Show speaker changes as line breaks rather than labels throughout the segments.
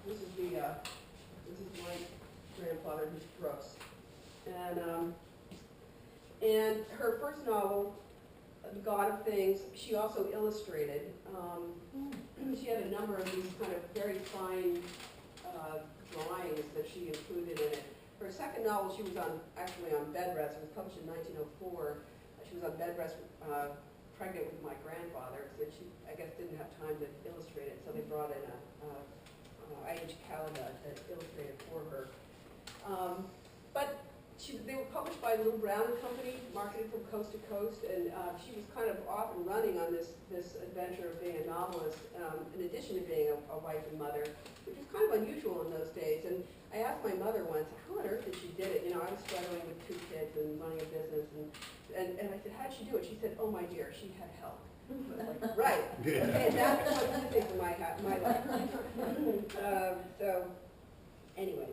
This is my grandfather, who's Brooks, and her first novel, The God of Things, she also illustrated. She had a number of these kind of very fine drawings that she included in it. Her second novel, she was actually on bed rest. It was published in 1904. She was on bed rest, pregnant with my grandfather, so she, I guess, didn't have time to illustrate it, so they brought in I.H. Callada to illustrate it for her. But they were published by Little Brown and Company, marketed from coast to coast, and she was kind of off and running on this adventure of being a novelist, in addition to being a wife and mother, which was kind of unusual in those days. And I asked my mother once, how on earth did she did it? You know, I was struggling with 2 kids and running a business, and I said, how did she do it? She said, oh my dear, she had help. I was like, right, okay, that's what's missing from my life. So, anyway,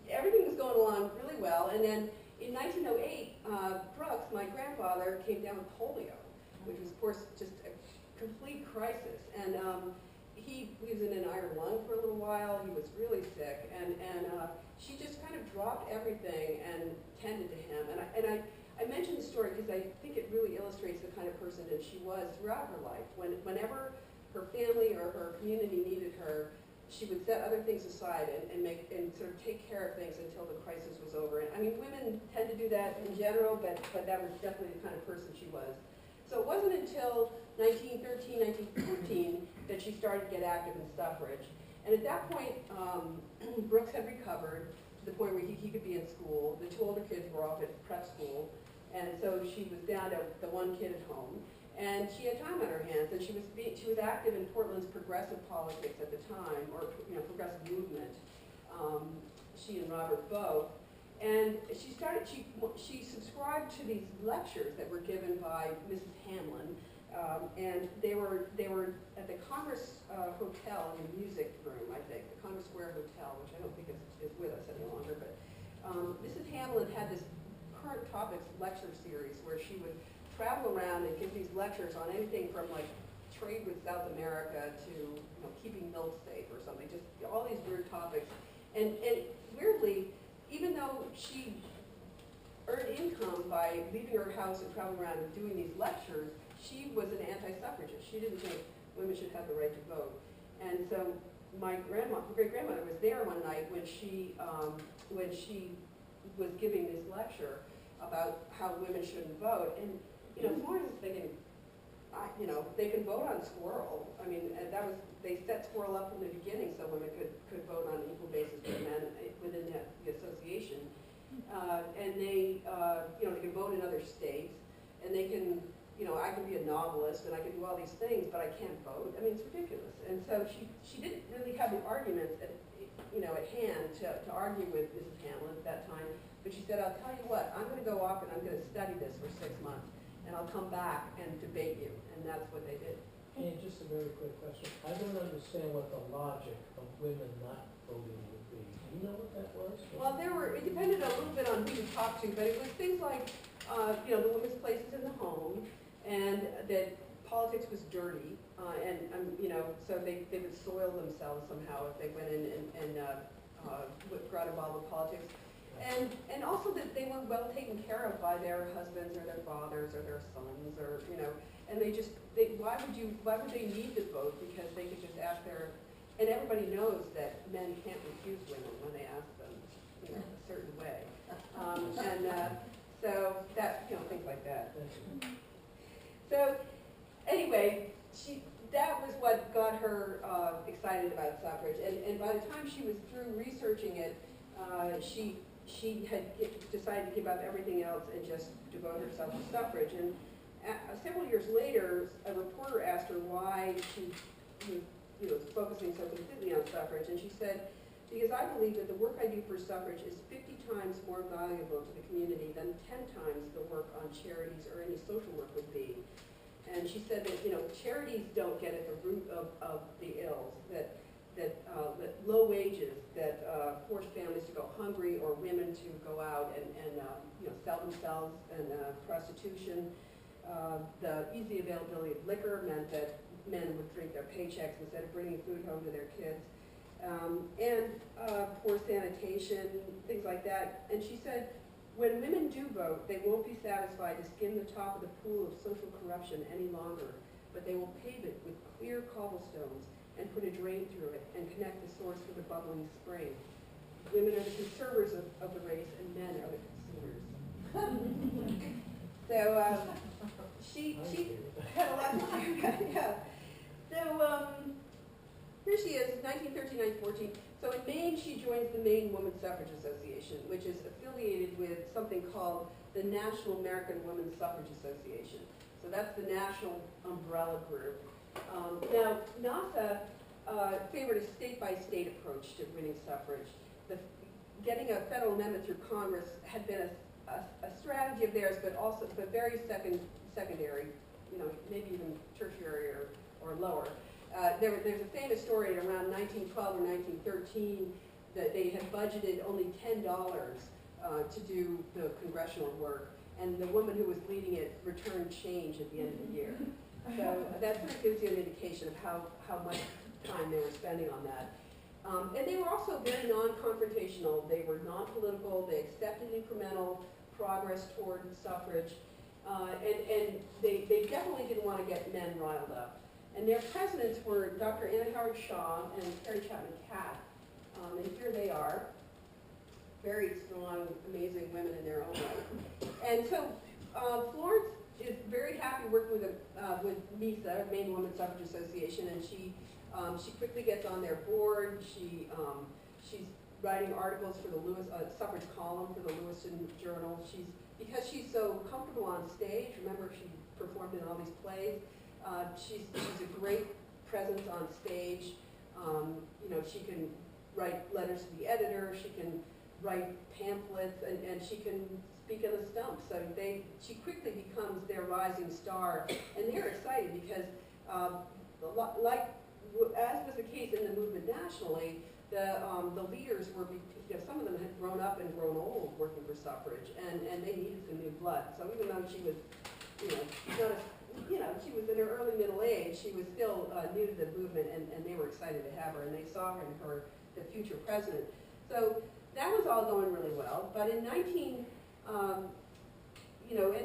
everything was going along really well, and then in 1908, Brooks, my grandfather, came down with polio, which was, of course, just a complete crisis. And he was in an iron lung for a little while. He was really sick, and she just kind of dropped everything and tended to him. And I mentioned the story because I think it really illustrates the kind of person that she was throughout her life. Whenever her family or her community needed her, she would set other things aside and sort of take care of things until the crisis was over. And I mean, women tend to do that in general, but that was definitely the kind of person she was. So it wasn't until 1913, 1914 that she started to get active in suffrage. And at that point, Brooks had recovered to the point where he could be in school. The 2 older kids were off at prep school, and so she was down to the 1 kid at home. And she had time on her hands, and she was active in Portland's progressive politics at the time, or progressive movement. She and Robert both, and she subscribed to these lectures that were given by Mrs. Hamlin, and they were at the Congress Hotel in the music room, I think, the Congress Square Hotel, which I don't think is with us any longer. But Mrs. Hamlin had this current topics lecture series where she would travel around and give these lectures on anything from like trade with South America to keeping milk safe or something, just all these weird topics. And weirdly, even though she earned income by leaving her house and traveling around and doing these lectures, she was an anti-suffragist. She didn't think women should have the right to vote. And so my great-grandmother was there one night when she was giving this lecture about how women shouldn't vote. And Florence is thinking, they can vote on squirrel. I mean, they set squirrel up from the beginning so women could vote on an equal basis with men within the association. And they can vote in other states, and they can, I can be a novelist and I can do all these things, but I can't vote. I mean, it's ridiculous. And so she didn't really have the arguments at hand to argue with Mrs. Hamlin at that time. But she said, I'll tell you what, I'm going to go off and I'm going to study this for 6 months, and I'll come back and debate you. And that's what they did.
Hey, just a very quick question. I don't understand what the logic of women not voting would be. Do you know what that was?
Well, it depended a little bit on who you talked to, but it was things like, the women's places in the home, and that politics was dirty, so they would soil themselves somehow if they went in and got involved with politics. And also that they were well taken care of by their husbands or their fathers or their sons, or and why would they need to vote? Because they could just ask and everybody knows that men can't refuse women when they ask them a certain way, so that things like that. So anyway, that was what got her excited about suffrage, and by the time she was through researching it, she had decided to give up everything else and just devote herself to suffrage. And several years later, a reporter asked her why she was focusing so completely on suffrage, and she said, because I believe that the work I do for suffrage is 50 times more valuable to the community than 10 times the work on charities or any social work would be. And she said that charities don't get at the root of the ills, that low wages that force families to go hungry, or women to go out and sell themselves, and prostitution. The easy availability of liquor meant that men would drink their paychecks instead of bringing food home to their kids. poor sanitation, things like that. And she said, when women do vote, they won't be satisfied to skim the top of the pool of social corruption any longer, but they will pave it with clear cobblestones and put a drain through it and connect the source with a bubbling spring. Women are the conservers of the race, and men are the consumers. So she had a lot to do. Yeah. So here she is, 1913, 1914. So in Maine, she joins the Maine Woman Suffrage Association, which is affiliated with something called the National American Woman Suffrage Association. So that's the national umbrella group. Now, NASA favored a state-by-state approach to winning suffrage. Getting a federal amendment through Congress had been a strategy of theirs, but very secondary, maybe even tertiary or lower. There's a famous story around 1912 or 1913 that they had budgeted only $10 to do the congressional work, and the woman who was leading it returned change at the end of the year. So that sort of gives you an indication of how much time they were spending on that. And they were also very non-confrontational. They were non-political. They accepted incremental progress toward suffrage. And they definitely didn't want to get men riled up. And their presidents were Dr. Anna Howard Shaw and Carrie Chapman Catt. And here they are, very strong, amazing women in their own right. And so Florence is very happy working with MISA, Maine Woman Suffrage Association, and she quickly gets on their board. She's writing articles for the suffrage column for the Lewiston Journal. Because she's so comfortable on stage. Remember, she performed in all these plays. She's a great presence on stage. She can write letters to the editor. She can write pamphlets, and she can speak in the stumps. So she quickly becomes their rising star, and they're excited because, as was the case in the movement nationally, the leaders were, some of them had grown up and grown old working for suffrage, and they needed some new blood. So even though she was, she was in her early middle age, she was still new to the movement, and they were excited to have her, and they saw in her the future president. So that was all going really well. But in end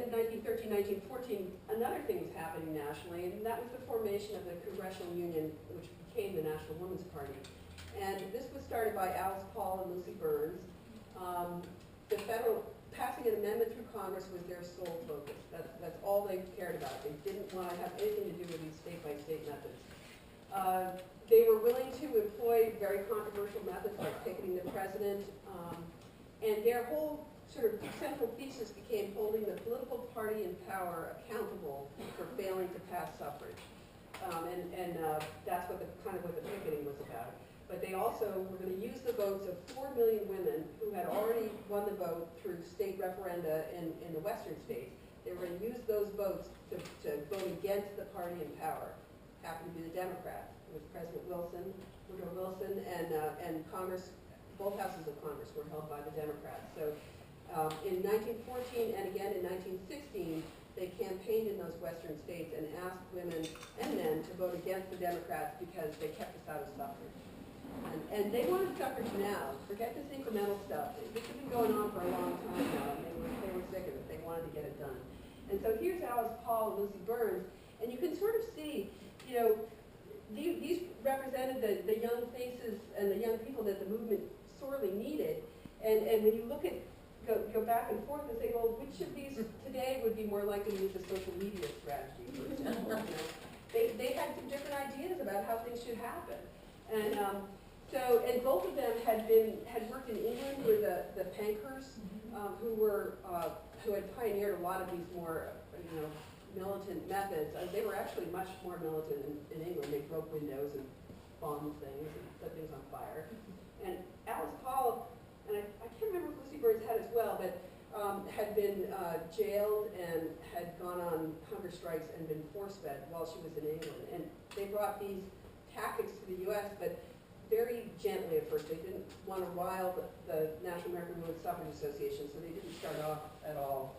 of 1913, 1914, another thing was happening nationally, and that was the formation of the Congressional Union, which became the National Women's Party. And this was started by Alice Paul and Lucy Burns. Passing an amendment through Congress was their sole focus. That's all they cared about. They didn't want to have anything to do with these state-by-state methods. They were willing to employ very controversial methods like picketing the president, and their whole sort of central thesis became holding the political party in power accountable for failing to pass suffrage. That's what the picketing was about. But they also were going to use the votes of 4 million women who had already won the vote through state referenda in the western states. They were going to use those votes to vote against the party in power. Happened to be the Democrats. It was President Wilson, Woodrow Wilson, and Congress. Both houses of Congress were held by the Democrats. So in 1914 and again in 1916, they campaigned in those western states and asked women and men to vote against the Democrats because they kept us out of suffrage. And they wanted suffrage now. Forget this incremental stuff. This had been going on for a long time now, and they were sick of it. They wanted to get it done. And so here's Alice Paul and Lucy Burns, and you can sort of see, these represented the young faces and the young people that the movement sorely needed. And when you look at, go back and forth and say, well, which of these today would be more likely to use a social media strategy, for example? They had some different ideas about how things should happen. And and both of them had worked in England with the Pankhursts, who had pioneered a lot of these more, militant methods. They were actually much more militant in England. They broke windows and bombed things and set things on fire. And Alice Paul, and I can't remember if Lucy Burns had as well, but had been jailed and had gone on hunger strikes and been force-fed while she was in England. And they brought these tactics to the U.S., but very gently at first. They didn't want to rile the National American Women's Suffrage Association, so they didn't start off at all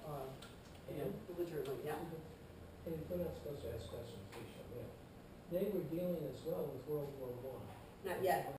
belligerently. Yeah.
Hey, we're not supposed to ask questions. They were dealing as well with World War I.
Not yet.